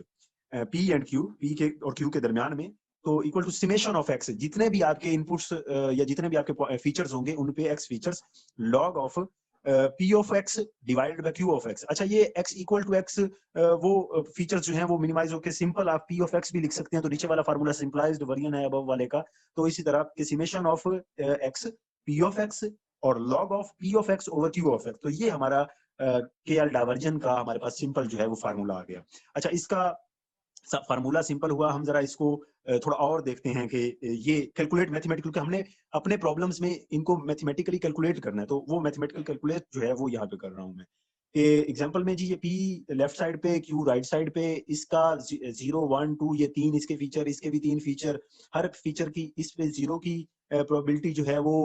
P and Q, P के और क्यू के दरमियान में, तो equal to summation of x, जितने भी आपके इनपुट्स या जितने भी आपके फीचर्स होंगे उन पे x features, log of P of x divided by Q of x. अच्छा, ये एक्स इक्वल टू एक्स, वो फीचर्स जो हैं वो मिनिमाइज होकर सिंपल आप पी ऑफ एक्स भी लिख सकते हैं, तो नीचे वाला फार्मूला सिंपलाइज्ड वर्जन है अबव वाले का, तो इसी तरह आपके summation of X P of X और log of P of X over Q of X, तो ये हमारा केएल डाइवर्जन का हमारे पास सिंपल जो है वो फार्मूला आ गया। अच्छा, इसका फार्मूला सिंपल हुआ, हम जरा इसको थोड़ा और देखते हैं कि ये कैलकुलेट मैथमेटिकल, क्योंकि हमने अपने प्रॉब्लम्स में इनको मैथमेटिकली कैलकुलेट करना है, तो वो मैथमेटिकल कैलकुलेट जो है वो यहाँ पे कर रहा हूँ मैं। एग्जांपल में जी, ये पी लेफ्ट साइड पे, क्यू राइट साइड पे, इसका 0 1 2 ये तीन इसके फीचर, इसके भी तीन फीचर, हर फीचर की इस पे 0 की प्रोबेबिलिटी जो है वो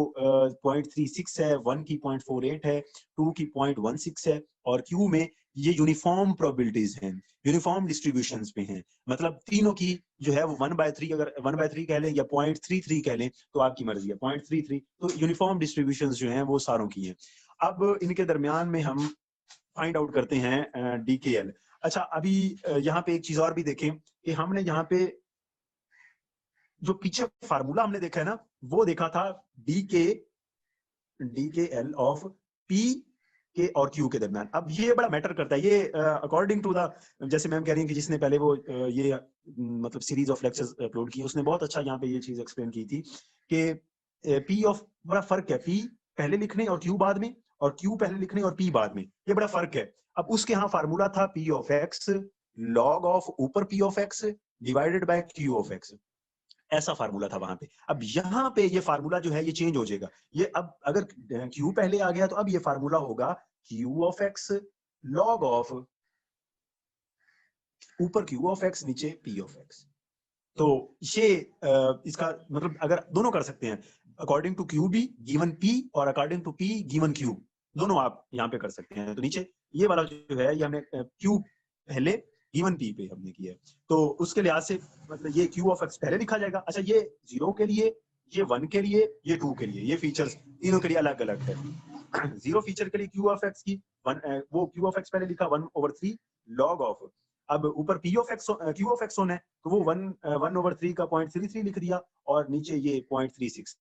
0.36 है, 1 की 0.48 है, 2 की 0.16 है, और क्यू में ये यूनिफॉर्म प्रोबेबिलिटीज हैं, यूनिफॉर्म डिस्ट्रीब्यूशंस पे हैं, मतलब तीनों की जो है वो 1/3, अगर 1/3 कह लें या 0.33 कह लें तो आपकी मर्जी है, 0.33, तो यूनिफॉर्म डिस्ट्रीब्यूशंस जो हैं वो सारों की हैं। अब इनके दरमियान में हम फाइंड आउट करते हैं DKL। अच्छा, अभी यहाँ पे एक चीज और भी देखें कि हमने यहाँ पे जो पीछे फार्मूला हमने देखा है ना, वो देखा था DKL ऑफ P के और Q के दरमियान। अब ये बड़ा मैटर करता है, ये अकॉर्डिंग टू द, जैसे मैम कह रही हैं कि जिसने पहले वो ये मतलब सीरीज ऑफ लेक्चर्स अपलोड की, उसने बहुत अच्छा यहाँ पे ये चीज एक्सप्लेन की थी कि P ऑफ, बड़ा फर्क है, P पहले लिखने और Q बाद में, और Q पहले लिखने और P बाद में, ये बड़ा फर्क है। अब उसके यहाँ फार्मूला था P of X log of ऊपर P of X divided by Q of X, ऐसा फार्मूला था वहां पे। अब यहाँ पे ये फार्मूला जो है ये चेंज हो जाएगा। ये अब अगर Q पहले आ गया तो अब ये फार्मूला होगा Q of X log of ऊपर Q ऑफ X नीचे P ऑफ X। तो ये इसका मतलब अगर दोनों कर सकते हैं, अकॉर्डिंग टू Q भी गिवन P और according to P given Q, दोनों आप यहाँ पे कर सकते हैं। तो नीचे ये वाला जो है ये हमने Q पहले गिवन P पे हमने किया है, तो उसके लिहाज से मतलब ये Q ऑफ X पहले लिखा जाएगा। अच्छा, ये 0 के लिए, ये 1 के लिए, ये 2 के लिए, ये फीचर्स तीनों के लिए अलग अलग है। 0 फीचर के लिए Q ऑफ X की वो Q ऑफ X पहले लिखा 1/3 लॉग ऑफ, अब ऊपर P of X Q of X होना है तो वो 1/3 का 0.33 लिख दिया, और नीचे ये 0.36।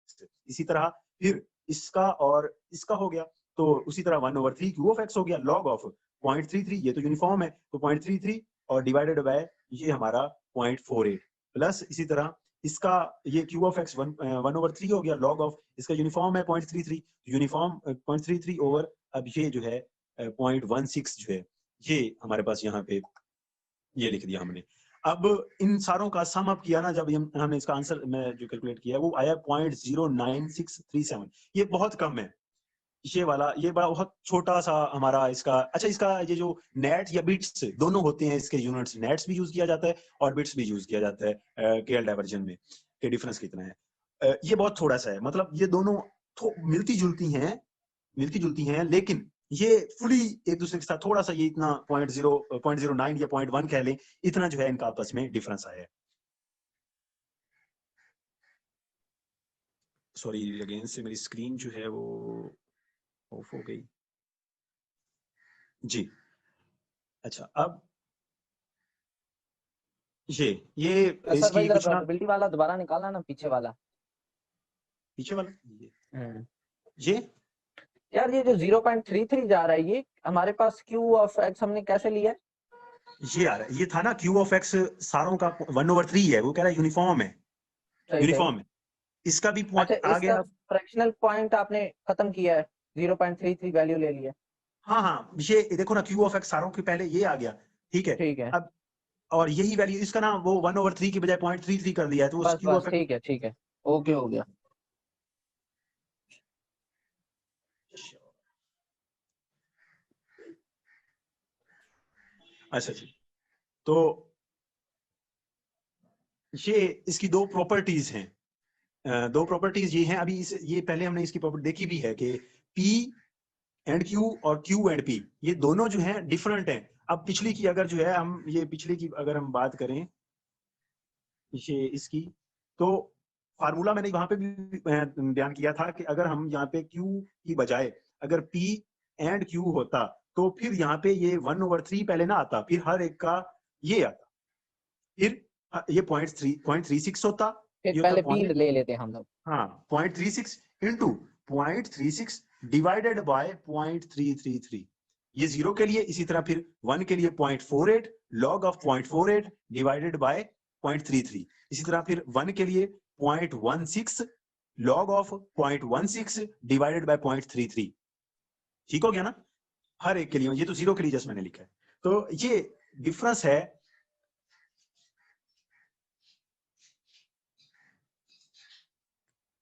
इसी तरह फिर इसका और इसका हो गया, तो उसी तरह 1/3 Q ऑफ X हो गया लॉग ऑफ 0.33, ये तो यूनिफॉर्म है तो 0.33 और डिवाइडेड बाय ये हमारा 0.48, प्लस इसी तरह इसका ये Q ऑफ X 1/3 हो गया लॉग ऑफ, इसका यूनिफॉर्म है 0.33, यूनिफॉर्म 0.33 ओवर, अब ये जो है 0.16 जो है ये हमारे पास यहाँ पे ये लिख दिया हमने। अब इन सारों का सम अप किया ना, जब हमने इसका आंसर मैं जो कैलकुलेट किया वो आया 0.09637, ये बहुत कम है। ये वाला ये बड़ा बहुत छोटा सा हमारा इसका, अच्छा इसका ये जो नेट या बिट्स दोनों होते हैं इसके यूनिट्स, नेट्स भी यूज किया जाता है और बिट्स भी यूज किया जाता है केएल डाइवर्जन में, के डिफरेंस कितना है। ये बहुत थोड़ा सा है, मतलब ये दोनों मिलती जुलती हैं, लेकिन ये फुली एक दूसरे के साथ थोड़ा सा, ये इतना 0.09 या 0.1 कह लें, इतना जो है इनका आपस में डिफरेंस आया है। सॉरी अगेन से मेरी स्क्रीन जो है वो ऑफ हो गई जी। अच्छा, अब ये सर इसकी भाई कुछ ना, प्रोबेबिलिटी वाला दोबारा निकालना ना, पीछे वाला ये यार, ये जो 0.33 जा रहा है, ये हमारे पास Q ऑफ X हमने कैसे लिया है? ये आ रहा है, ये था ना Q ऑफ X सारों का 1/3 है, वो कह रहा है यूनिफॉर्म है, यूनिफॉर्म है। इसका भी पॉइंट अच्छा, आ गया, फ्रैक्शनल पॉइंट आपने खत्म किया है, 0.33 वैल्यू ले लिया। हाँ ये देखो ना, Q ऑफ X सारों के पहले ये आ गया, ठीक है। ठीक है, अब और यही वैल्यू इसका ना वो 1/3 की बजाय 0.33 कर दिया है, तो बस Q बस ऑफ X, ठीक है, ओके हो गया। अच्छा जी, तो ये इसकी दो प्रॉपर्टीज हैं, दो प्रॉपर्टीज ये हैं। अभी ये पहले हमने इसकी प्रॉपर्टी देखी भी है कि P एंड Q और Q एंड P ये दोनों जो हैं डिफरेंट हैं। अब पिछली की अगर जो है हम ये पिछले की अगर हम बात करें ये इसकी, तो फार्मूला मैंने वहां पे भी बयान किया था कि अगर हम यहाँ पे Q की बजाय अगर P एंड Q होता तो फिर यहाँ पे ये 1/3 पहले ना आता, फिर हर एक का ये आता, फिर ये 0.36 होता, फिर ये पहले होता P ले लेते हैं हम लोग। हाँ 0.36 इंटू 0.36 डिवाइडेड बाय 0.333, ये 0 के लिए, इसी तरह फिर 1 के लिए 0.48 लॉग ऑफ 0.48 डिवाइडेड बाय 0.33, इसी तरह फिर 1 के लिए 0.16 लॉग ऑफ 0.16 डिवाइडेड बाय 0.33। ठीक हो गया ना, हर एक के लिए। ये तो 0 के लिए जस्ट मैंने लिखा है, तो ये डिफरेंस है।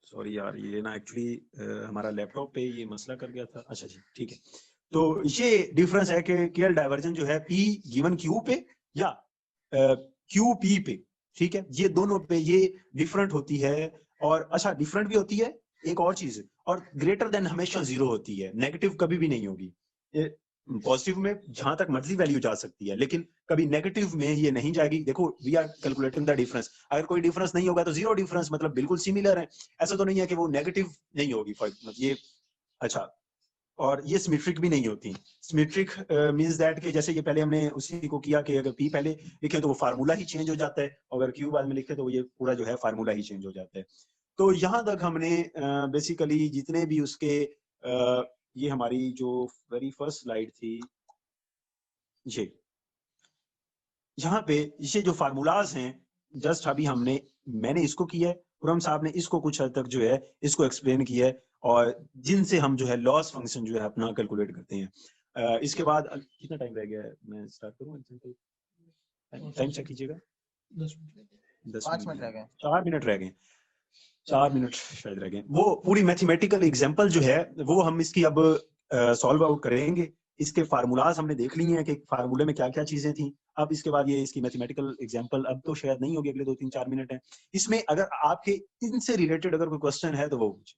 सॉरी यार, ये ना एक्चुअली हमारा लैपटॉप पे ये मसला कर गया था। अच्छा जी ठीक है, तो ये डिफरेंस है कि केएल डाइवर्जन जो है P गिवन Q पे या Q P पे, ठीक है, ये दोनों पे ये डिफरेंट होती है। और अच्छा डिफरेंट भी होती है एक और चीज, और ग्रेटर देन हमेशा 0 होती है, नेगेटिव कभी भी नहीं होगी। पॉजिटिव में जहां तक मर्जी वैल्यू जा सकती है, लेकिन कभी नेगेटिव में ये नहीं जाएगी। देखो we are calculating the difference, अगर कोई डिफरेंस नहीं होगा तो 0 डिफरेंस, मतलब बिल्कुल सिमिलर है, ऐसा तो नहीं है कि वो नेगेटिव नहीं होगी। ये अच्छा और ये सिमेट्रिक भी नहीं होती। सिमेट्रिक मींस दैट कि जैसे ये पहले हमने उसी को किया कि अगर p पहले लिखे तो वो फार्मूला ही चेंज हो जाता है, अगर q बाद में लिखे तो ये पूरा जो है फार्मूला ही चेंज हो जाता है। तो यहाँ तक हमने बेसिकली जितने भी उसके ये हमारी जो वेरी फर्स्ट स्लाइड थी, ये यहाँ पे ये जो फार्मूलाज हैं जस्ट अभी मैंने इसको किया है, खुरम साहब ने इसको कुछ हद तक जो है इसको एक्सप्लेन किया है, और जिनसे हम जो है लॉस फंक्शन जो है अपना कैलकुलेट करते हैं। इसके बाद कितना टाइम रह गया है, मैं स्टार्ट करूँ? टाइम चेक कीजिएगा। 5 मिनट रह गए। 4 मिनट रह गए, 4 मिनट शायद रह गए। वो पूरी मैथमेटिकल एग्जांपल जो है वो हम इसकी अब सॉल्व आउट करेंगे। इसके फार्मूलाज हमने देख लिए हैं कि फार्मूले में क्या क्या चीजें थी। अब इसके बाद ये इसकी मैथमेटिकल एग्जांपल अब तो शायद नहीं होगी, अगले 2-3-4 मिनट हैं। इसमें अगर आपके इनसे रिलेटेड अगर कोई क्वेश्चन है तो वो पूछे।